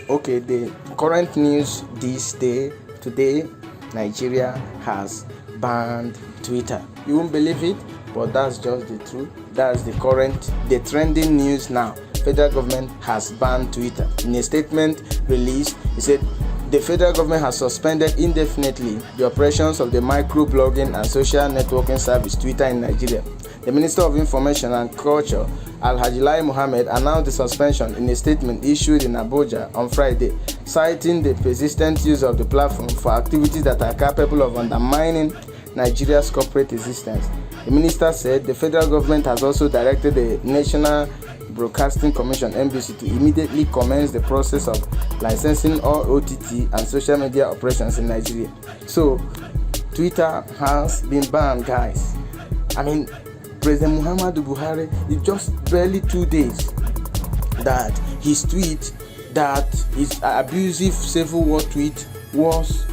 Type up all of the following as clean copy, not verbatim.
Okay, the current news this day, today, Nigeria has banned Twitter. You won't believe it, but that's just the truth. That's the trending news now. Federal government has banned Twitter. In a statement released, it said the federal government has suspended indefinitely the operations of the microblogging and social networking service Twitter in Nigeria. The Minister of Information and Culture, Alhaji Mohammed, announced the suspension in a statement issued in Abuja on Friday, citing the persistent use of the platform for activities that are capable of undermining Nigeria's corporate existence. The minister said the federal government has also directed the National Broadcasting Commission (NBC) to immediately commence the process of licensing all OTT and social media operations in Nigeria. So, Twitter has been banned, guys. President Muhammadu Buhari, it's just barely 2 days that his tweet, that his abusive civil war tweet was,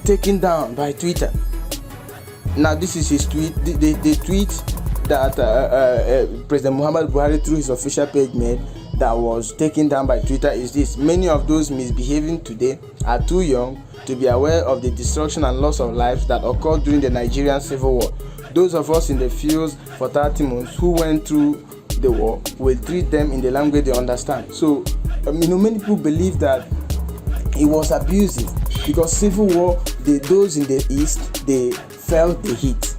taken down by Twitter. Now this is his tweet, the tweet that President Muhammadu Buhari through his official page made that was taken down by Twitter is this: many of those misbehaving today are too young to be aware of the destruction and loss of lives that occurred during the Nigerian Civil War. Those of us in the fields for 30 months who went through the war will treat them in the language they understand. So, many people believe that it was abusive because Civil War, those in the East, they felt the heat.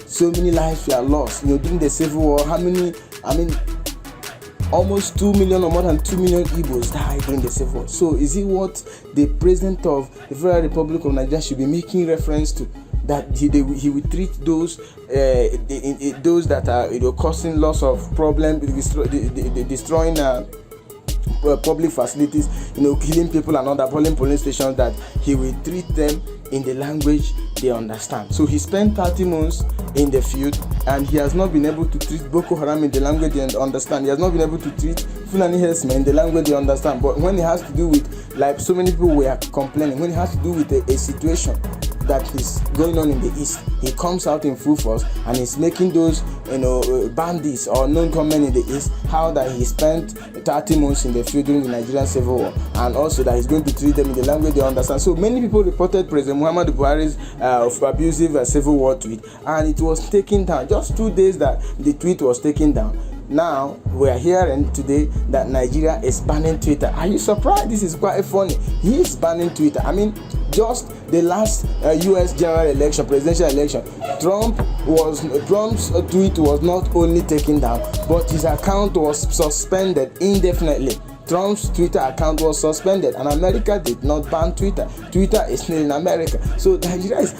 So many lives were lost. During the Civil War, almost 2 million or more than 2 million Igbos died during the Civil War. So, is it what the President of the Federal Republic of Nigeria should be making reference to? That he will treat those that are causing loss of problem, destroying public facilities, killing people and other polling stations, that he will treat them in the language they understand. So he spent 30 months in the field and he has not been able to treat Boko Haram in the language they understand. He has not been able to treat Fulani herdsmen in the language they understand. But when it has to do with, like so many people were complaining, when it has to do with a situation that is going on in the East, he comes out in full force and is making those bandits or non-gunmen in the East how that he spent 30 months in the field during the Nigerian Civil War, and also that he's going to treat them in the language they understand. So many people reported President Muhammadu Buhari's abusive Civil War tweet, and it was taken down. Just 2 days that the tweet was taken down. Now we are hearing today that Nigeria is banning Twitter. Are you surprised? This is quite funny. He is banning Twitter. Just the last U.S. general election, presidential election, Trump's tweet was not only taken down, but his account was suspended indefinitely. Trump's Twitter account was suspended, and America did not ban Twitter. Twitter is still in America. So Nigeria is,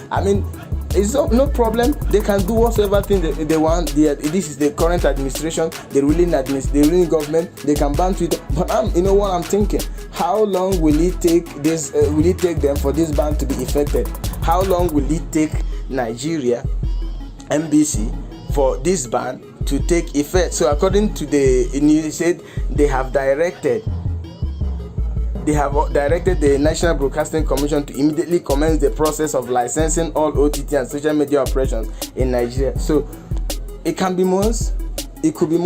it's no problem. They can do whatever thing they want. This is the current administration, the ruling government. They can ban Twitter. But what I'm thinking? How long will it take this? Will it take them for this ban to be effected? How long will it take Nigeria, NBC, for this ban to take effect? So according to the news, said they have directed the National Broadcasting Commission to immediately commence the process of licensing all OTT and social media operations in Nigeria. So it can be months, it could be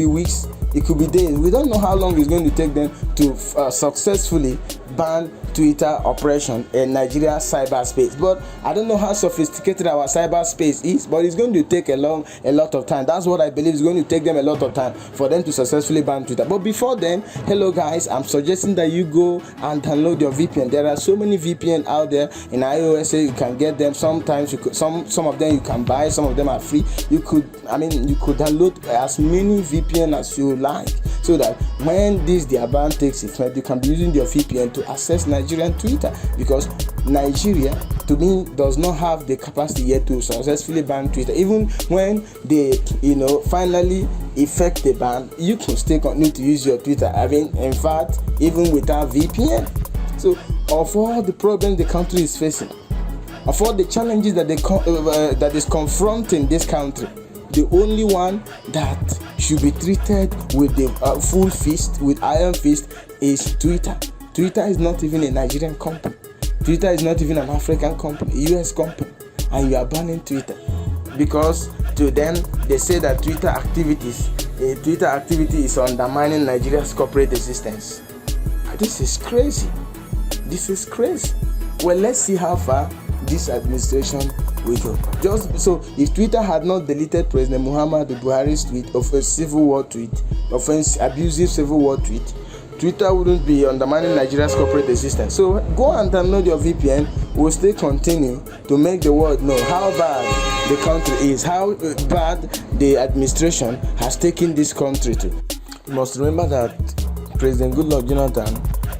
weeks, it could be days. We don't know how long it's going to take them to successfully ban Twitter operation in Nigeria cyberspace. But I don't know how sophisticated our cyberspace is, but it's going to take a lot of time. That's what I believe is going to take them a lot of time for them to successfully ban Twitter. But before then, hello guys, I'm suggesting that you go and download your VPN. There are so many VPN out there in iOS. You can get them. Sometimes you could, some of them you can buy, some of them are free. You could download as many VPN as you like, so that when their ban takes effect, you can be using your VPN to access Nigerian Twitter, because Nigeria, to me, does not have the capacity yet to successfully ban Twitter. Even when they, finally effect the ban, you can still continue to use your Twitter. In fact, even without VPN. So, of all the problems the country is facing, of all the challenges that is confronting this country, the only one that should be treated with the full fist, with iron fist, is Twitter. Twitter is not even a Nigerian company. Twitter is not even an African company, a US company, and you are banning Twitter because to them they say that Twitter activity is undermining Nigeria's corporate existence. This is crazy. This is crazy. Well, let's see how far this administration will go. Just so, if Twitter had not deleted President Muhammadu Buhari's tweet of a civil war tweet, abusive civil war tweet, Twitter wouldn't be undermining Nigeria's corporate existence. So go and download your VPN. We'll still continue to make the world know how bad the country is, how bad the administration has taken this country to. You must remember that President Goodluck Jonathan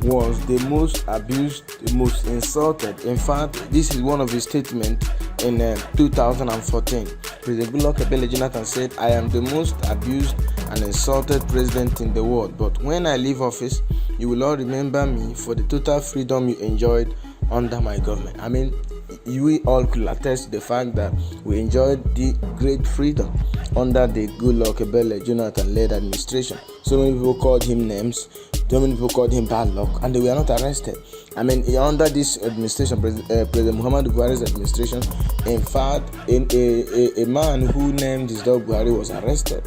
was the most abused, the most insulted. In fact, this is one of his statements in 2014. President Goodluck Jonathan said, "I am the most abused and insulted president in the world, but when I leave office, you will all remember me for the total freedom you enjoyed under my government." I mean, we all could attest to the fact that we enjoyed the great freedom under the Goodluck Jonathan-led administration. So many people called him names, so many people called him bad luck, and they were not arrested. I mean, under this administration, President Muhammadu Buhari's administration, in fact, a man who named his dog Buhari was arrested.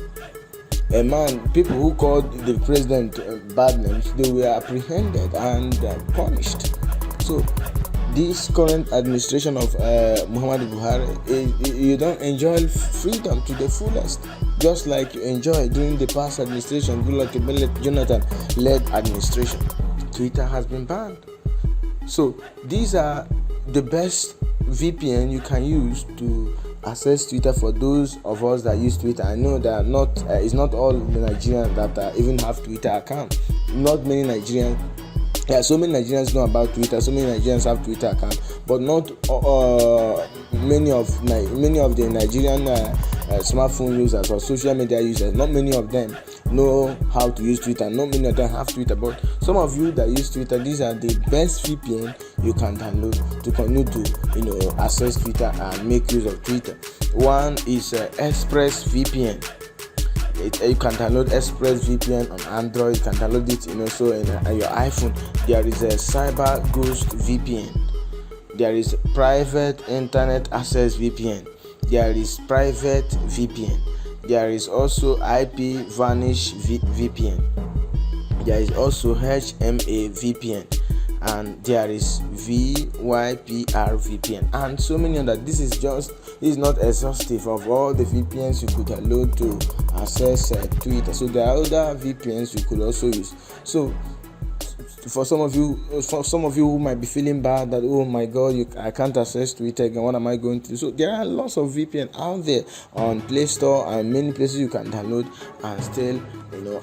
People who called the president bad names, they were apprehended and punished. So, this current administration of Muhammadu Buhari, you don't enjoy freedom to the fullest, just like you enjoyed during the past administration, Goodluck Jonathan-led administration. Twitter has been banned. So these are the best VPN you can use to access Twitter for those of us that use Twitter. I know that it's not all the Nigerians that even have Twitter account. Not many Nigerians. So many Nigerians know about Twitter. So many Nigerians have Twitter account, but not many of the Nigerian smartphone users or social media users. Not many of them know how to use Twitter. Not many of them have Twitter. But some of you that use Twitter, these are the best VPN you can download to continue to access Twitter and make use of Twitter. One is Express VPN. You can download Express VPN on Android. You can download it also on your iPhone. There is a Cyber Ghost VPN. There is Private Internet Access VPN. There is Private VPN. There is also IP Vanish VPN. There is also HMA VPN. And there is VYPR VPN and so many other. This is not exhaustive of all the VPNs you could download to access Twitter. So there are other VPNs you could also use. So for some of you who might be feeling bad that, oh my God, I can't access Twitter again, what am I going to do? So there are lots of VPN out there on Play Store and many places you can download and still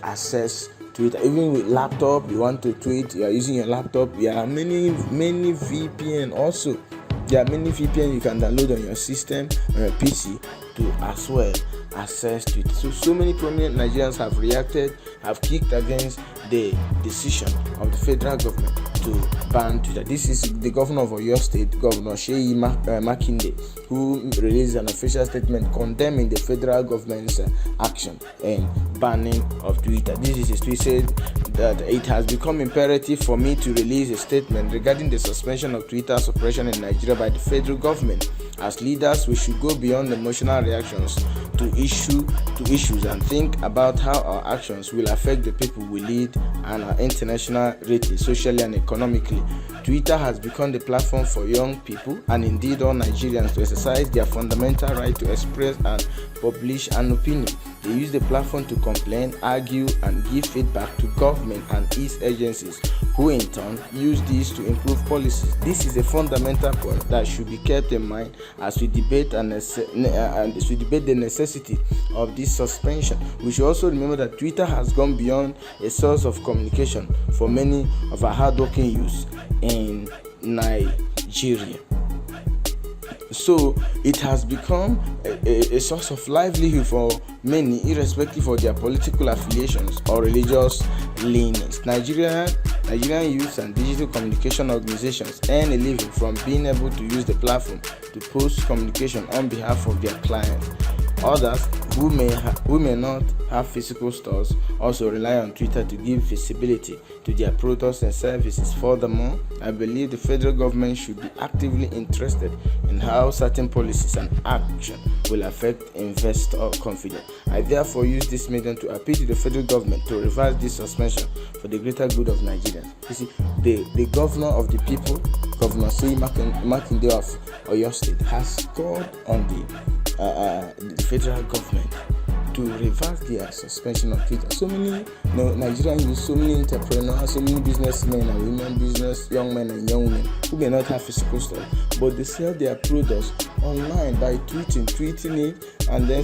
access Twitter. Even with laptop, you want to tweet, you are using your laptop, there are many VPN also. There are many VPN you can download on your system, on your PC to as well access Twitter. So many prominent Nigerians have reacted, have kicked against the decision of the federal government to ban Twitter. This is the governor of Oyo State, Governor Seyi Makinde, who released an official statement condemning the federal government's action and banning of Twitter. This is his tweet. Said that it has become imperative for me to release a statement regarding the suspension of Twitter's operation in Nigeria by the federal government. As leaders, we should go beyond emotional reactions to issues and think about how our actions will affect the people we lead and our international rating, socially and economically. Twitter has become the platform for young people and indeed all Nigerians to exercise their fundamental right to express and publish an opinion. They use the platform to complain, argue, and give feedback to government and its agencies, who in turn use this to improve policies. This is a fundamental point that should be kept in mind as we debate the necessity of this suspension. We should also remember that Twitter has gone beyond a source of communication for many of our hardworking youths in Nigeria. So it has become a source of livelihood for many, irrespective of their political affiliations or religious leanings. Nigerian youth and digital communication organizations earn a living from being able to use the platform to post communication on behalf of their clients. Others who may not have physical stores also rely on Twitter to give visibility to their products and services. Furthermore, I believe the federal government should be actively interested in how certain policies and action will affect investor confidence. I therefore use this medium to appeal to the federal government to reverse this suspension for the greater good of Nigerians. You see, the governor of the people, Governor Makinde of Oyo State, has called on the federal government to reverse their suspension of Twitter. So many Nigerians, so many entrepreneurs, so many businessmen and women, young men and young women who may not have physical stores, but they sell their products online by tweeting it, and then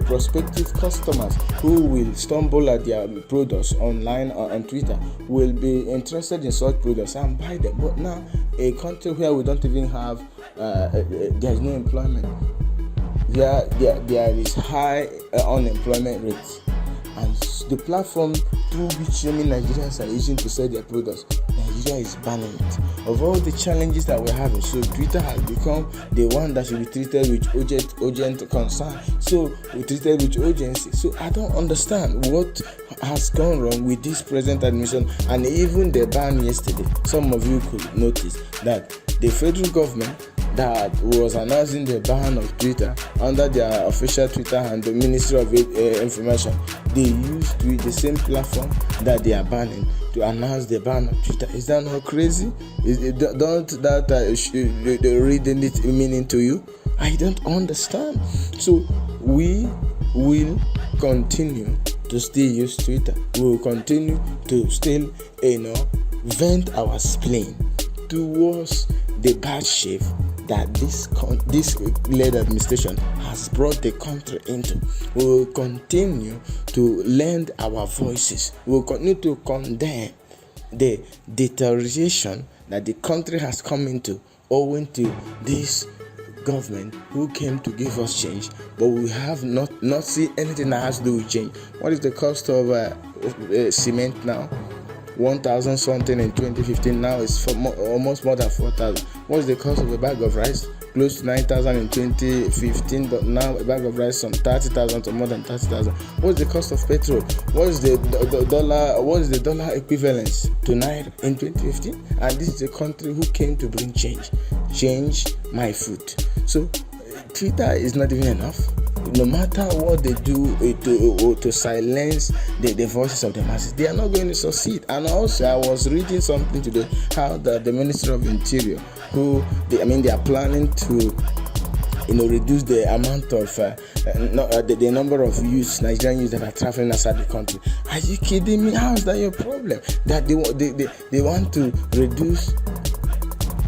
prospective customers who will stumble at their products online or on Twitter will be interested in such products and buy them. But now, a country where we don't even have, there is no employment. There is high unemployment rates, and the platform through which so many Nigerians are using to sell their products, Nigeria is banning it. Of all the challenges that we're having, so Twitter has become the one that should be treated with urgent concern. So we treated with urgency. So I don't understand what has gone wrong with this present administration, and even the ban yesterday. Some of you could notice that the federal government that was announcing the ban of Twitter under their official Twitter and the Ministry of Information, they used the same platform that they are banning to announce the ban of Twitter. Is that not crazy? Don't that read any meaning to you? I don't understand. So we will continue to still use Twitter. We will continue to still vent our spleen towards the bad shape that this led administration has brought the country into. We will continue to lend our voices. We will continue to condemn the deterioration that the country has come into owing to this government who came to give us change, but we have not seen anything that has to do with change. What is the cost of cement now? 1,000 something in 2015. Now it's almost more than 4,000. What's the cost of a bag of rice? Close to 9,000 in 2015, but now a bag of rice from 30,000 to more than 30,000. What's the cost of petrol? What is the dollar? What is the dollar equivalence to naira in 2015? And this is a country who came to bring change. Change my food. So Twitter is not even enough. No matter what they do to silence the voices of the masses, they are not going to succeed. And also, I was reading something today how the Ministry of Interior, they are planning to reduce the amount of the number of Nigerian youths that are traveling outside the country. Are you kidding me? How is that your problem? That they want to reduce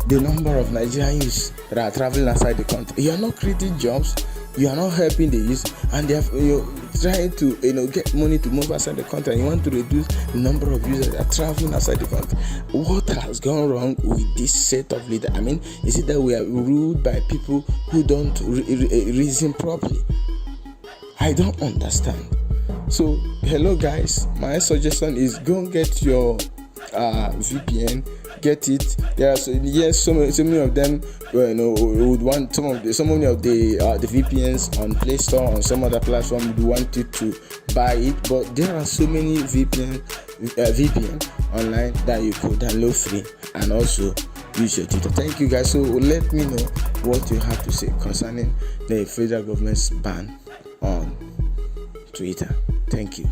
the number of Nigerian youths that are traveling outside the country. You are not creating jobs. You are not helping the youth, and you're trying to get money to move outside the country, and you want to reduce the number of users that are traveling outside the country. What has gone wrong with this set of leaders? I mean, is it that we are ruled by people who don't reason properly? I don't understand. So, hello guys, my suggestion is go and get your VPN. Get it. There are so many of them would want some of the VPNs on Play Store, on some other platform would want you to buy it, but there are so many VPN online that you could download free and also use your Twitter. Thank you guys. So let me know what you have to say concerning the federal government's ban on Twitter. Thank you.